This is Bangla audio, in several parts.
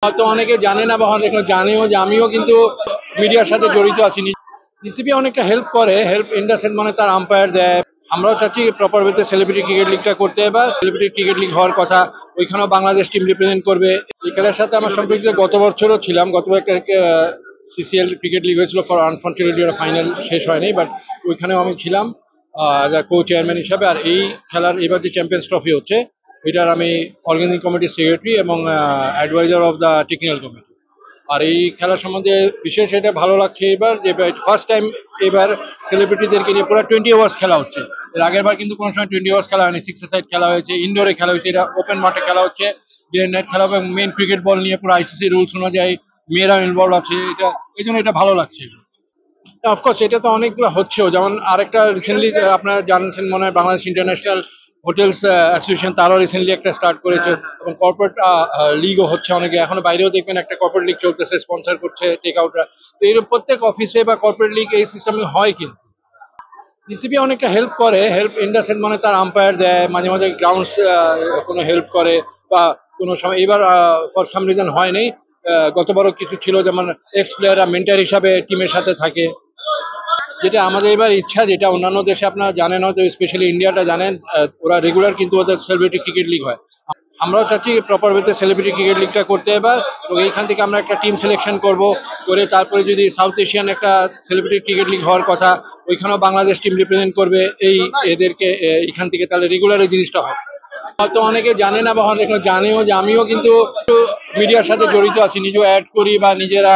হয়তো অনেকে জানে না বা অনেকে জানেও যে আমিও কিন্তু মিডিয়ার সাথে জড়িত আছি। বিসিবি অনেকটা হেল্প করে, হেল্প ইন দ্য সেন্স মানে তার আম্পায়ার দেয়। আমরাও চাচ্ছি প্রপার ওয়েতে সেলিব্রিটি ক্রিকেট লিগটা করতে, বা সেলিব্রিটি ক্রিকেট লিগ হওয়ার কথা, ওইখানেও বাংলাদেশ টিম রিপ্রেজেন্ট করবে। এই খেলার সাথে আমার সম্পর্ক গত বছরও ছিলাম, গত সিসিএল ক্রিকেট লিগ হয়েছিল, ফর আনফর্চুনেটলি ওরা ফাইনাল শেষ হয়নি, বাট ওইখানেও আমি ছিলাম কো চেয়ারম্যান হিসাবে। আর এই খেলার এবার যে চ্যাম্পিয়ন্স ট্রফি হচ্ছে, এটার আমি অর্গানাইজিং কমিটির সেক্রেটারি এবং advisor of the technical committee. আর এই খেলা সম্বন্ধে বিশেষ এটা ভালো লাগছে এবার যে ফার্স্ট টাইম এবার সেলিব্রিটিদেরকে নিয়ে পুরো 20 ওভার্স খেলা হচ্ছে। এর আগের বার কিন্তু কোনো সময় 20 ওভার্স খেলা হয়নি, 6 সাইড খেলা হয়েছে, ইনডোরে খেলা হয়েছে, এটা ওপেন মাঠে খেলা হচ্ছে, ডে নাইট খেলা হবে, এবং মেন ক্রিকেট বল নিয়ে পুরো আইসিসি রুলস অনুযায়ী মেয়েরাও ইনভলভ আছে। এটা এই জন্য এটা ভালো লাগছে। অফকোর্স এটা তো অনেকগুলো হচ্ছেও, যেমন আরেকটা রিসেন্টলি আপনারা জানছেন মনে হয়, বাংলাদেশ ইন্টারন্যাশনাল হোটেলস অ্যাসোসিয়েশন তারাও রিসেন্টলি একটা স্টার্ট করেছে, এবং কর্পোরেট লিগও হচ্ছে অনেকে। এখনো বাইরেও দেখবেন একটা কর্পোরেট লিগ চলতেছে, স্পন্সর করছে টেক আউটরা। তো এর প্রত্যেক অফিসে বা কর্পোরেট লিগ এই সিস্টেমে হয়। কিন্তু বিসিবি অনেকটা হেল্প করে, হেল্প ইন দ্য সেন্স মানে তার আম্পায়ার দেয়, মাঝে মাঝে গ্রাউন্ডস কোনো হেল্প করে, বা কোনো সময় এবার ফর সাম রিজন হয়নি। গতবারও কিছু ছিল, যেমন এক্স প্লেয়াররা মেন্টার হিসাবে টিমের সাথে থাকে। যেটা আমাদের এবার ইচ্ছা, যেটা অন্যান্য দেশে আপনারা জানেন হয়তো, স্পেশালি ইন্ডিয়াটা জানেন, ওরা রেগুলার কিন্তু ওদের সেলিব্রিটি ক্রিকেট লিগ হয়। আমরাও চাচ্ছি প্রপার ওয়েতে সেলিব্রিটি ক্রিকেট লিগটা করতে এবার, এবং এইখান থেকে আমরা একটা টিম সিলেকশন করব, করে তারপরে যদি সাউথ এশিয়ান একটা সেলিব্রিটি ক্রিকেট লিগ হওয়ার কথা, ওইখানেও বাংলাদেশ টিম রিপ্রেজেন্ট করবে এদেরকে এইখান থেকে, তাহলে রেগুলার এই জিনিসটা হয়। হয়তো অনেকে জানে না বা অনেকে জানেও যে আমিও কিন্তু মিডিয়ার সাথে জড়িত আছি, নিজেও অ্যাড করি বা নিজেরা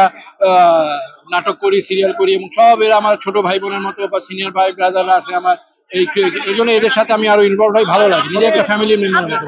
নাটক করি, সিরিয়াল করি, এবং সব এরা আমার ছোট ভাই বোনের মতো, বা সিনিয়র ভাই ব্রাদাররা আছে আমার। এই জন্য এদের সাথে আমি আরো ইনভলভ হই, ভালো লাগে, নিজে একটা ফ্যামিলি মেম্বার মতো।